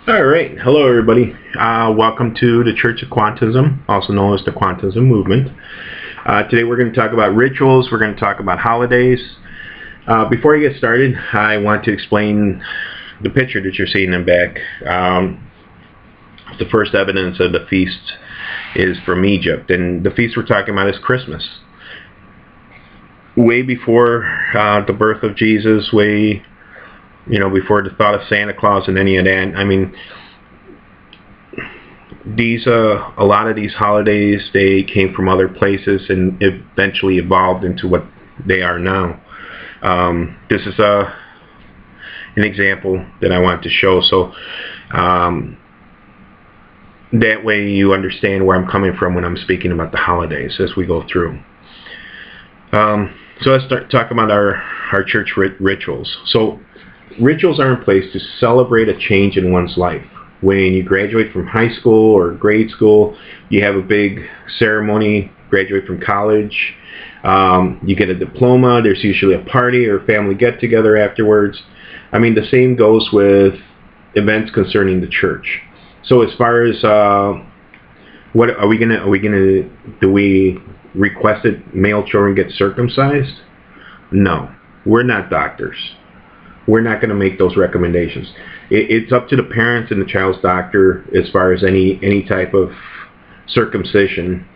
All right. Hello, everybody. Welcome to the Church of Quantism, also known as the Quantism Movement. Today we're going to talk about rituals. We're going to talk about holidays. Before I get started, I want to explain the picture that you're seeing in back. The first evidence of the feast is from Egypt, and the feast we're talking about is Christmas. Way before the birth of Jesus, before the thought of Santa Claus and any of that. I mean, a lot of these holidays, they came from other places and eventually evolved into what they are now. This is an example that I want to show, so that way you understand where I'm coming from when I'm speaking about the holidays as we go through. So let's talk about our church rituals. So rituals are in place to celebrate a change in one's life. When you graduate from high school or grade school, you have a big ceremony. Graduate from college, you get a diploma. There's usually a party or family get-together afterwards. I mean, the same goes with events concerning the church. So as far as what are we gonna do? We request that male children get circumcised? No, we're not doctors. We're not going to make those recommendations. It's up to the parents and the child's doctor as far as any type of circumcision.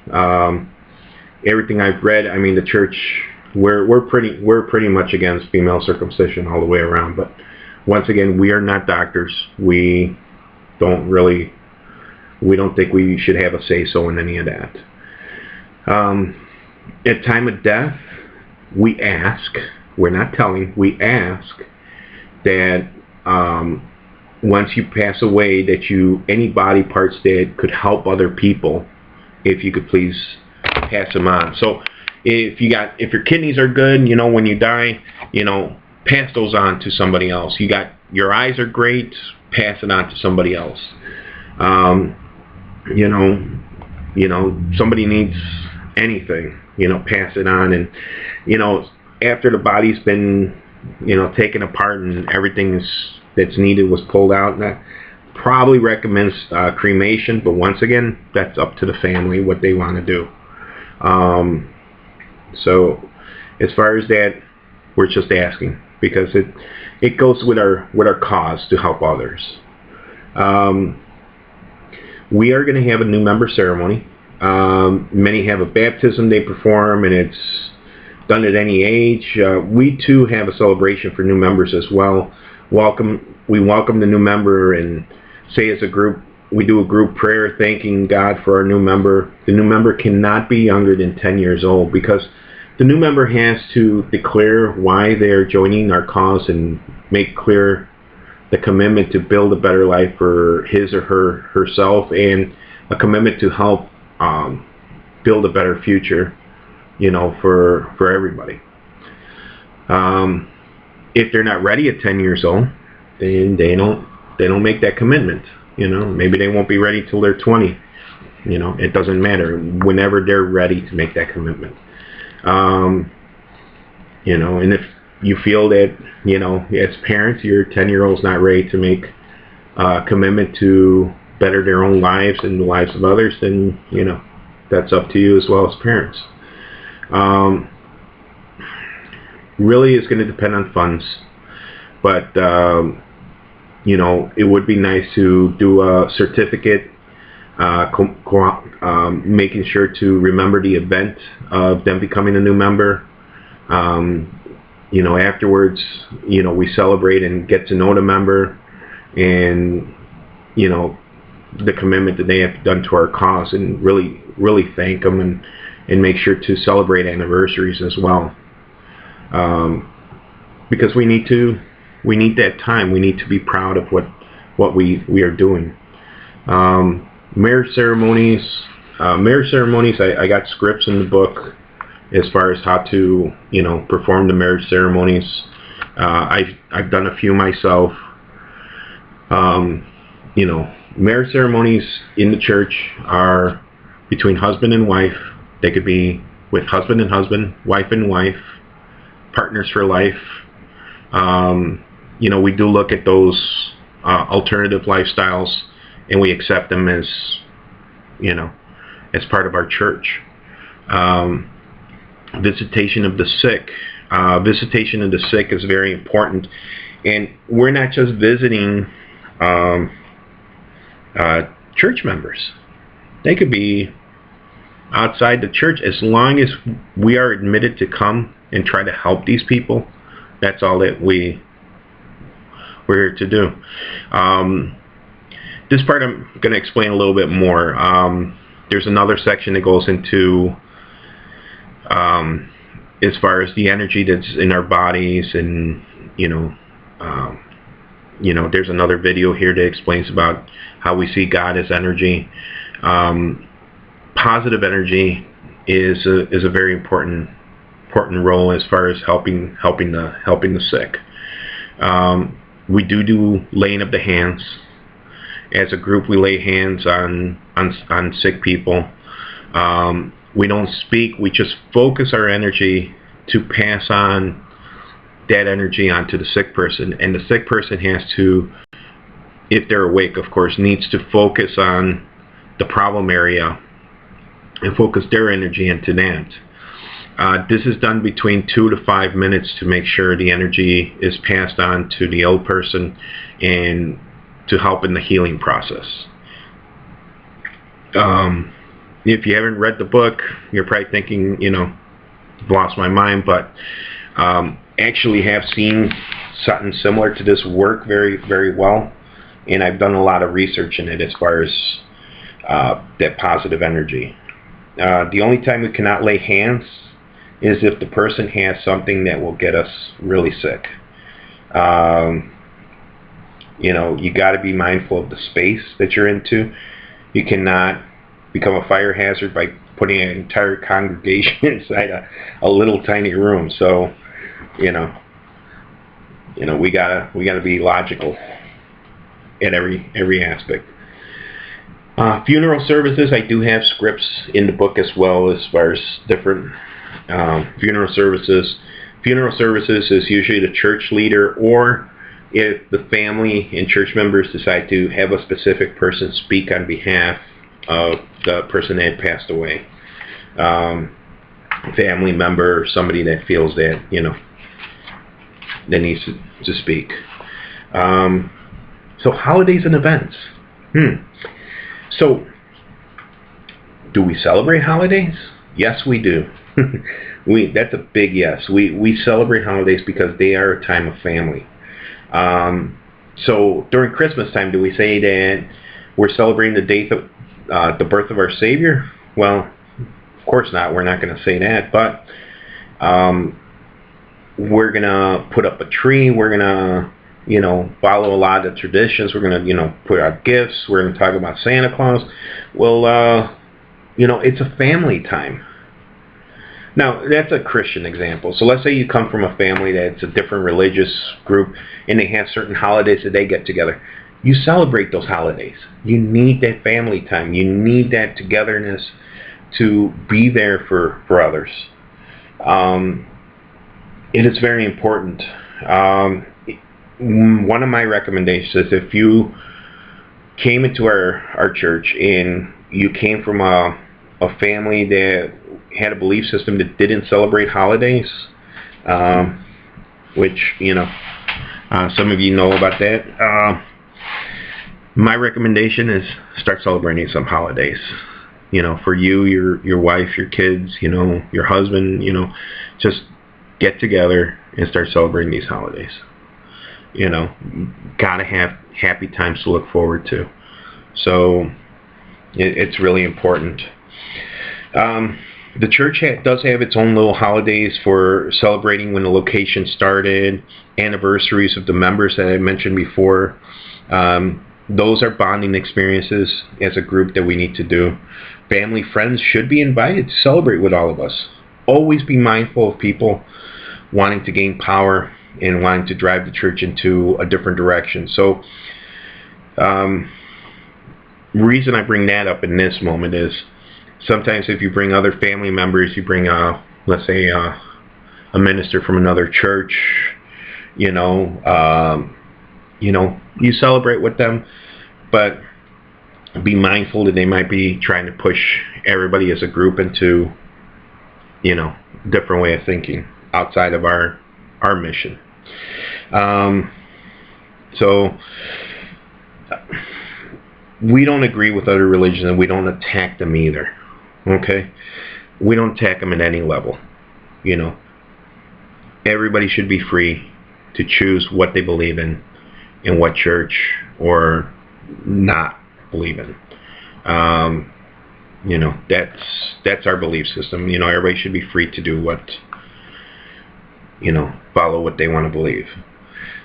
Everything I've read, I mean, the church, we're pretty much against female circumcision all the way around. But once again, we are not doctors. We don't think we should have a say-so in any of that. At time of death, we ask. We're not telling. We ask that once you pass away, that any body parts that could help other people, if you could please pass them on. So if your kidneys are good, when you die, pass those on to somebody else. Your eyes are great, pass it on to somebody else. Somebody needs anything, pass it on. And after the body's been taken apart and everything that's needed was pulled out, and that probably recommends cremation, but once again, that's up to the family what they want to do. So as far as that, we're just asking because it goes with our cause to help others. We are going to have a new member ceremony. Many have a baptism they perform, and it's done at any age. We too have a celebration for new members as well. We welcome the new member and say as a group, we do a group prayer thanking God for our new member. The new member cannot be younger than 10 years old because the new member has to declare why they're joining our cause and make clear the commitment to build a better life for his or herself, and a commitment to help build a better future for everybody. If they're not ready at 10 years old, then they don't make that commitment. Maybe they won't be ready till they're 20. It doesn't matter. Whenever they're ready to make that commitment. And if you feel that, as parents, your 10-year-old's not ready to make a commitment to better their own lives and the lives of others, then, that's up to you as well as parents. Really it's going to depend on funds, but it would be nice to do a certificate, making sure to remember the event of them becoming a new member. Afterwards, we celebrate and get to know the member and the commitment that they have done to our cause, and really thank them and make sure to celebrate anniversaries as well. Because we need that time. We need to be proud of what we are doing. Marriage ceremonies, I got scripts in the book as far as how to, perform the marriage ceremonies. I've done a few myself. Marriage ceremonies in the church are between husband and wife. They could be with husband and husband, wife and wife, partners for life. We do look at those alternative lifestyles, and we accept them as, as part of our church. Visitation of the sick. Visitation of the sick is very important, and we're not just visiting church members. They could be outside the church. As long as we are admitted to come and try to help these people, that's all that we're here to do. This part I'm going to explain a little bit more. There's another section that goes into as far as the energy that's in our bodies, and there's another video here that explains about how we see God as energy. Positive energy is a very important role as far as helping the sick. We do laying of the hands. As a group, we lay hands on sick people. We don't speak. We just focus our energy to pass on that energy onto the sick person, and the sick person has to, if they're awake, of course, needs to focus on the problem area and focus their energy into that. This is done between 2 to 5 minutes to make sure the energy is passed on to the ill person and to help in the healing process. If you haven't read the book, you're probably thinking, I've lost my mind, but actually have seen something similar to this work very, very well, and I've done a lot of research in it as far as that positive energy. The only time we cannot lay hands is if the person has something that will get us really sick. You got to be mindful of the space that you're into. You cannot become a fire hazard by putting an entire congregation inside a little tiny room. So, we gotta be logical in every aspect. Funeral services, I do have scripts in the book as well as far as different funeral services. Funeral services is usually the church leader, or if the family and church members decide to have a specific person speak on behalf of the person that had passed away. Family member, somebody that feels that, that needs to speak. So holidays and events. So, do we celebrate holidays? Yes, we do. That's a big yes. We celebrate holidays because they are a time of family. So during Christmas time, do we say that we're celebrating the birth of our Savior? Well, of course not. We're not going to say that, but we're going to put up a tree. We're going to follow a lot of the traditions. We're going to, put out gifts. We're going to talk about Santa Claus. Well, it's a family time. Now, that's a Christian example. So let's say you come from a family that's a different religious group, and they have certain holidays that they get together. You celebrate those holidays. You need that family time. You need that togetherness to be there for others. It is very important. One of my recommendations is if you came into our church and you came from a family that had a belief system that didn't celebrate holidays, which, some of you know about that. My recommendation is start celebrating some holidays. For you, your wife, your kids, your husband, just get together and start celebrating these holidays. Gotta have happy times to look forward to. So it's really important. The church does have its own little holidays for celebrating when the location started, anniversaries of the members that I mentioned before. Those are bonding experiences as a group that we need to do. Family, friends should be invited to celebrate with all of us. Always be mindful of people wanting to gain power and wanting to drive the church into a different direction. So, reason I bring that up in this moment is sometimes if you bring other family members, you bring let's say a minister from another church, you celebrate with them, but be mindful that they might be trying to push everybody as a group into, different way of thinking outside of our mission. So we don't agree with other religions, and we don't attack them either. Okay? We don't attack them at any level. Everybody should be free to choose what they believe in and what church or not believe in. That's our belief system. Everybody should be free to do what, follow what they want to believe.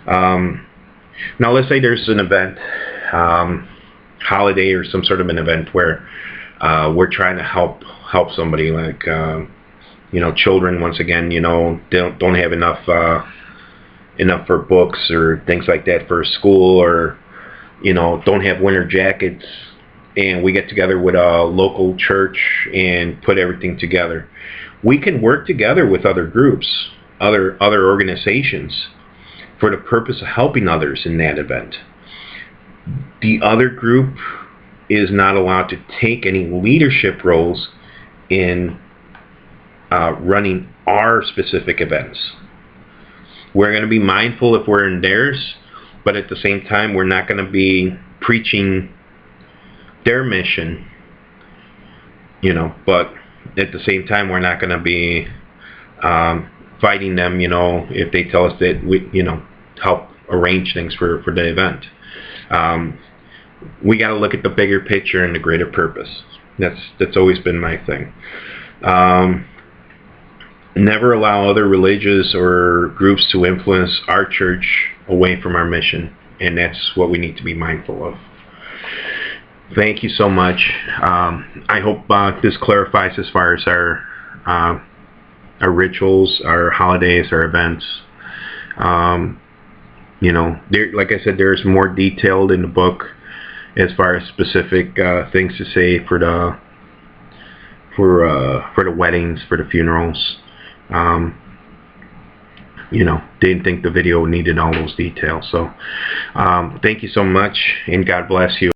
Now let's say there's an event, holiday or some sort of an event where we're trying to help somebody, like children, once again, don't have enough for books or things like that for school, or don't have winter jackets, and we get together with a local church and put everything together. We can work together with other groups, other organizations, for the purpose of helping others in that event. The other group is not allowed to take any leadership roles in running our specific events. We're going to be mindful if we're in theirs, but at the same time, we're not going to be preaching their mission, but at the same time, we're not going to be fighting them, if they tell us that we, help arrange things for the event. We got to look at the bigger picture and the greater purpose. That's always been my thing. Never allow other religions or groups to influence our church away from our mission, and that's what we need to be mindful of. Thank you so much. I hope this clarifies as far as our rituals, our holidays, our events. Like I said, there's more detailed in the book as far as specific things to say for the weddings, for the funerals. Didn't think the video needed all those details. So thank you so much, and God bless you.